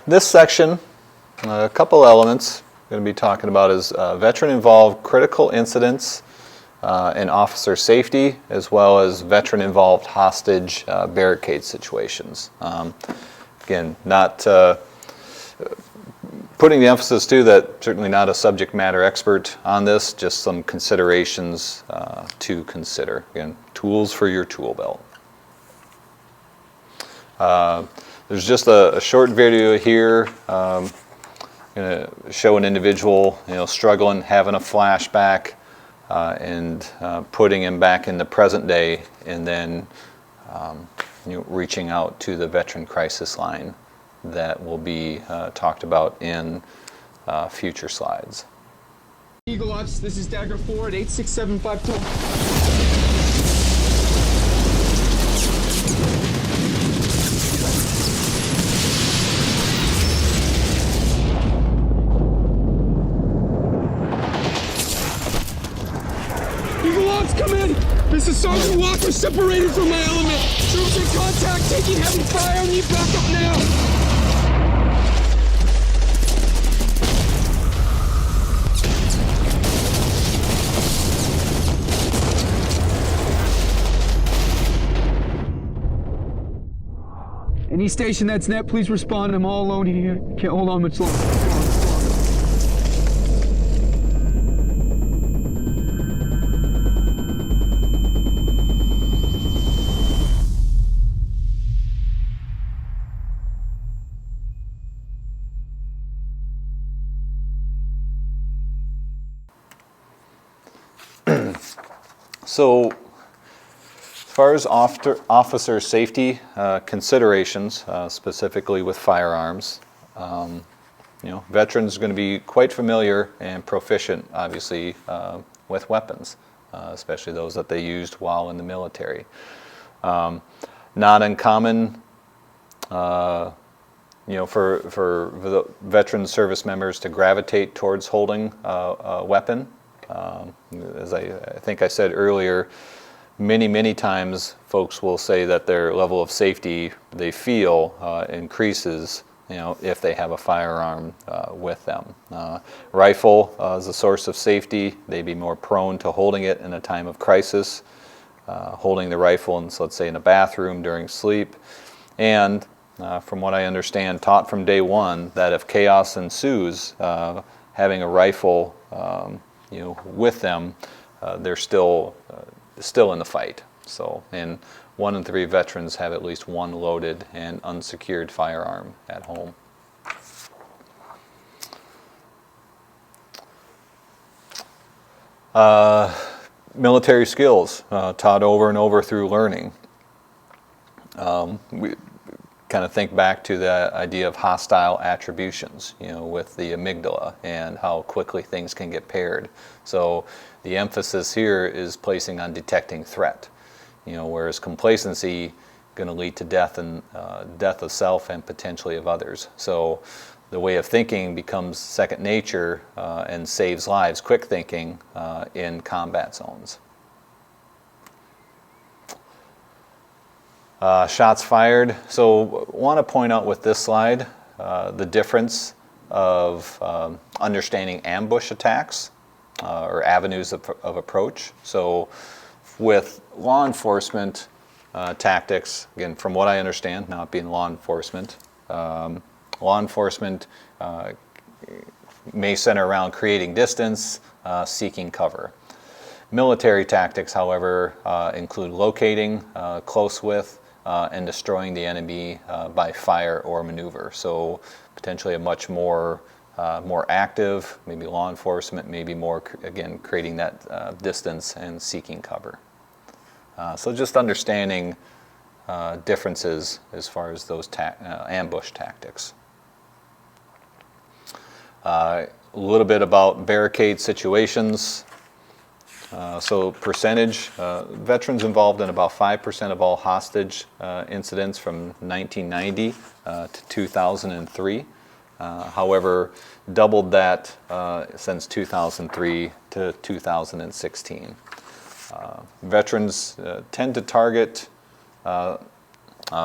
This section, a couple elements I'm going to be talking about is veteran-involved critical incidents and officer safety, as well as veteran-involved hostage barricade situations. Again, not putting the emphasis too that certainly not a subject matter expert on this, just some considerations to consider. Again, tools for your tool belt. There's just a short video here. I'm going to show an individual, struggling, having a flashback, and putting him back in the present day, and then reaching out to the veteran crisis line that will be talked about in future slides. Eagle Ops, this is Dagger 4 at 86752. Come in! This is Sergeant Walker, separated from my element. Troops in contact, taking heavy fire, need backup now! Any station that's net, please respond. I'm all alone here. Can't hold on much longer. So, as far as officer safety considerations, specifically with firearms, veterans are going to be quite familiar and proficient, obviously, with weapons, especially those that they used while in the military. Not uncommon, for the veteran service members to gravitate towards holding a weapon. As I think I said earlier, many times folks will say that their level of safety they feel increases, if they have a firearm with them. Rifle is a source of safety. They'd be more prone to holding it in a time of crisis, holding the rifle in, let's say, in a bathroom during sleep, and from what I understand, taught from day one that if chaos ensues, having a rifle with them, they're still in the fight. So, and 1 in 3 veterans have at least one loaded and unsecured firearm at home. Military skills, taught over and over through learning. We kind of think back to the idea of hostile attributions, with the amygdala and how quickly things can get paired. So the emphasis here is placing on detecting threat, whereas complacency going to lead to death and death of self and potentially of others. So the way of thinking becomes second nature and saves lives, quick thinking in combat zones. Shots fired. So want to point out with this slide the difference of understanding ambush attacks or avenues of approach. So with law enforcement tactics, again, from what I understand, not being law enforcement may center around creating distance, seeking cover. Military tactics, however, include locating, close with, and destroying the enemy by fire or maneuver. So potentially a much more active, maybe law enforcement, maybe more, again, creating that distance and seeking cover. So just understanding differences as far as those ambush tactics. A little bit about barricade situations. So percentage, veterans involved in about 5% of all hostage incidents from 1990 to 2003. However, doubled that since 2003 to 2016. Veterans tend to target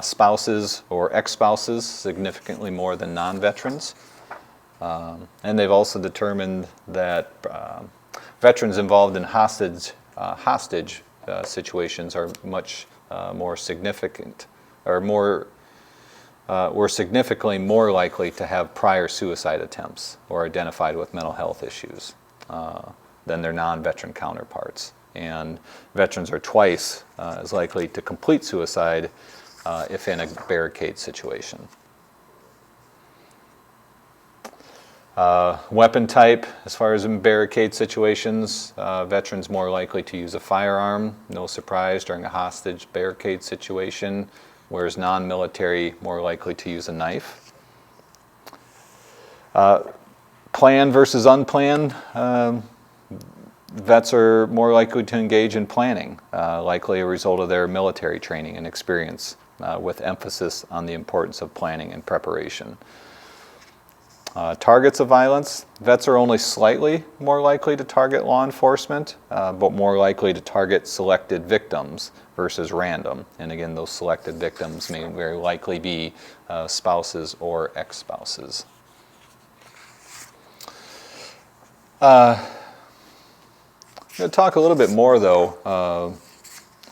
spouses or ex-spouses significantly more than non-veterans. And they've also determined that veterans involved in hostage situations are much more significant, or were significantly more likely to have prior suicide attempts or identified with mental health issues than their non-veteran counterparts. And veterans are twice as likely to complete suicide if in a barricade situation. Weapon type, as far as in barricade situations, veterans more likely to use a firearm, no surprise, during a hostage barricade situation, whereas non-military more likely to use a knife. Planned versus unplanned, vets are more likely to engage in planning, likely a result of their military training and experience, with emphasis on the importance of planning and preparation. Targets of violence, vets are only slightly more likely to target law enforcement, but more likely to target selected victims versus random. And again, those selected victims may very likely be spouses or ex-spouses. I'm going to talk a little bit more, though,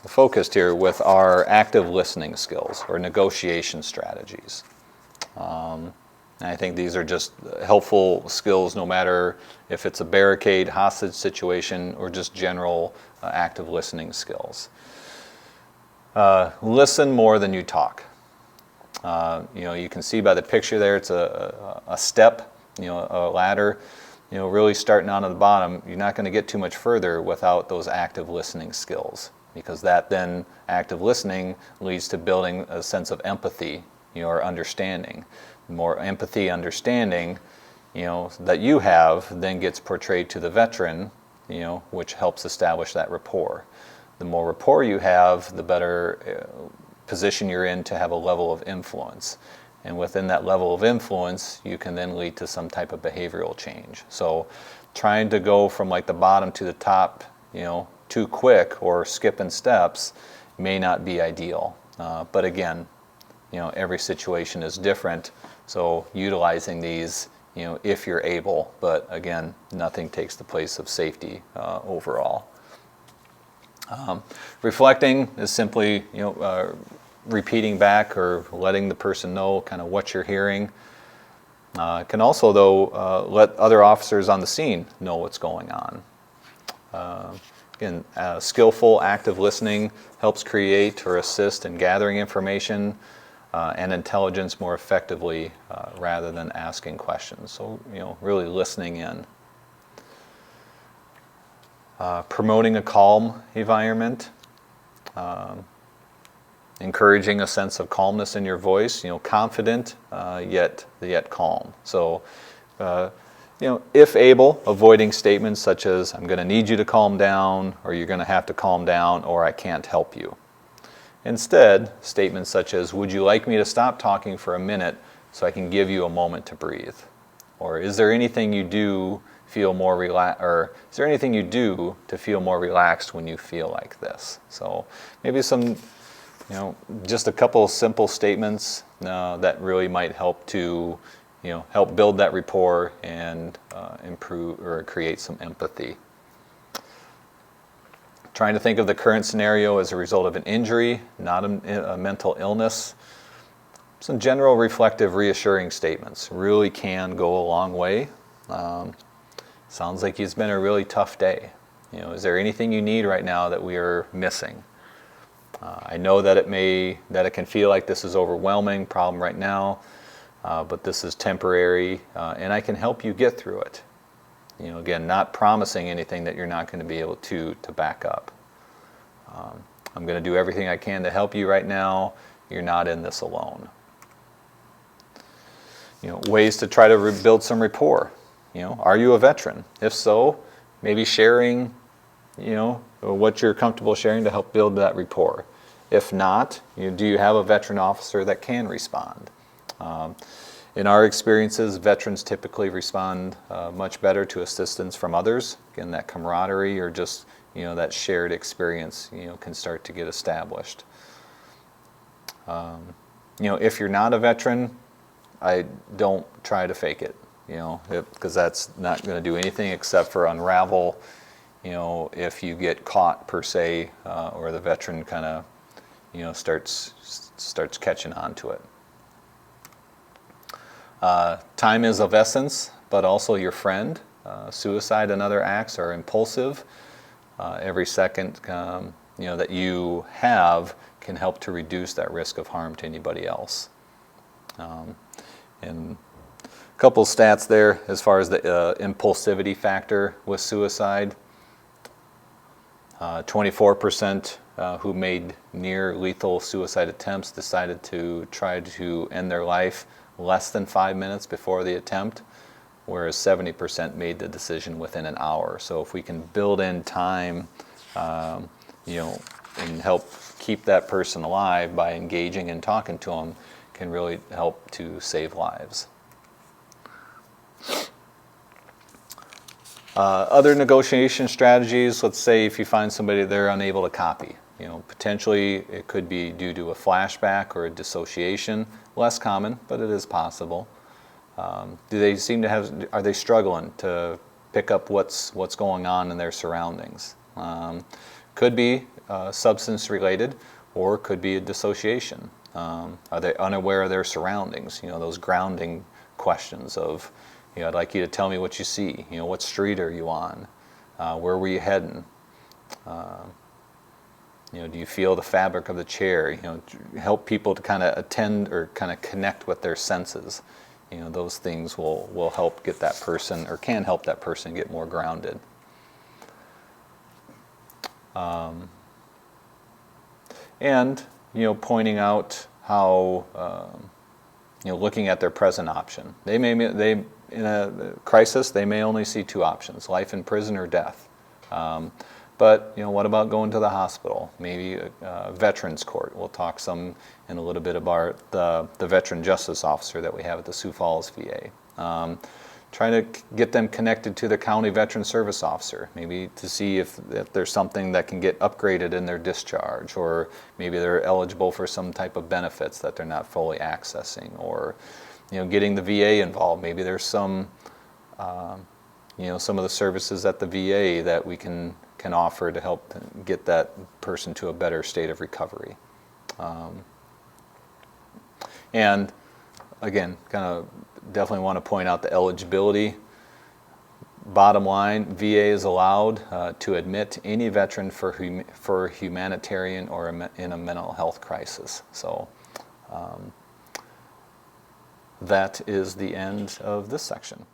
focused here with our active listening skills or negotiation strategies. And I think these are just helpful skills no matter if it's a barricade, hostage situation, or just general active listening skills. Listen more than you talk. You can see by the picture there, it's a step, a ladder. Really starting out at the bottom, you're not going to get too much further without those active listening skills, because that then active listening leads to building a sense of empathy, or understanding. More empathy, understanding, that you have then gets portrayed to the veteran, which helps establish that rapport. The more rapport you have, the better position you're in to have a level of influence. And within that level of influence, you can then lead to some type of behavioral change. So trying to go from like the bottom to the top, too quick or skipping steps may not be ideal. But again, every situation is different. So utilizing these, if you're able, but again, nothing takes the place of safety overall. Reflecting is simply, repeating back or letting the person know kind of what you're hearing. Can also, though, let other officers on the scene know what's going on. Again, skillful active listening helps create or assist in gathering information and intelligence more effectively rather than asking questions. So, really listening in. Promoting a calm environment. Encouraging a sense of calmness in your voice, confident yet calm. So, if able, avoiding statements such as, I'm going to need you to calm down, or you're going to have to calm down, or I can't help you. Instead, statements such as, would you like me to stop talking for a minute so I can give you a moment to breathe? Or is there anything you do feel more relaxed, or is there anything you do to feel more relaxed when you feel like this? So maybe some, just a couple of simple statements that really might help to, help build that rapport and improve or create some empathy. Trying to think of the current scenario as a result of an injury, not a mental illness. Some general reflective reassuring statements really can go a long way. Sounds like it's been a really tough day. Is there anything you need right now that we are missing? I know that it can feel like this is overwhelming problem right now, but this is temporary, and I can help you get through it. Again, not promising anything that you're not going to be able to back up. I'm going to do everything I can to help you right now. You're not in this alone. Ways to try to build some rapport. Are you a veteran? If so, maybe sharing, what you're comfortable sharing to help build that rapport. If not, do you have a veteran officer that can respond? In our experiences, veterans typically respond much better to assistance from others. Again, that camaraderie or just, that shared experience, can start to get established. If you're not a veteran, I don't try to fake it, because that's not going to do anything except for unravel, if you get caught per se, or the veteran kind of, starts catching on to it. Time is of essence, but also your friend. Suicide and other acts are impulsive. Every second, that you have can help to reduce that risk of harm to anybody else. And a couple stats there as far as the impulsivity factor with suicide. 24% who made near lethal suicide attempts decided to try to end their life less than 5 minutes before the attempt, whereas 70% made the decision within an hour. So if we can build in time, and help keep that person alive by engaging and talking to them, can really help to save lives. Other negotiation strategies, let's say if you find somebody they're unable to copy. Potentially it could be due to a flashback or a dissociation. Less common, but it is possible. Are they struggling to pick up what's going on in their surroundings? Could be substance related, or could be a dissociation. Are they unaware of their surroundings? Those grounding questions of, I'd like you to tell me what you see. What street are you on? Where were you heading? Do you feel the fabric of the chair? Help people to kind of attend or kind of connect with their senses. Those things will help get that person, or can help that person get more grounded. And pointing out how looking at their present option. They in a crisis they may only see two options: life in prison or death. But what about going to the hospital? Maybe a veterans court. We'll talk some in a little bit about the veteran justice officer that we have at the Sioux Falls VA. Trying to get them connected to the county veteran service officer, maybe to see if there's something that can get upgraded in their discharge, or maybe they're eligible for some type of benefits that they're not fully accessing, or getting the VA involved. Maybe there's some some of the services at the VA that we can offer to help get that person to a better state of recovery. And again, kind of definitely want to point out the eligibility. Bottom line, VA is allowed to admit any veteran for humanitarian or in a mental health crisis. So that is the end of this section.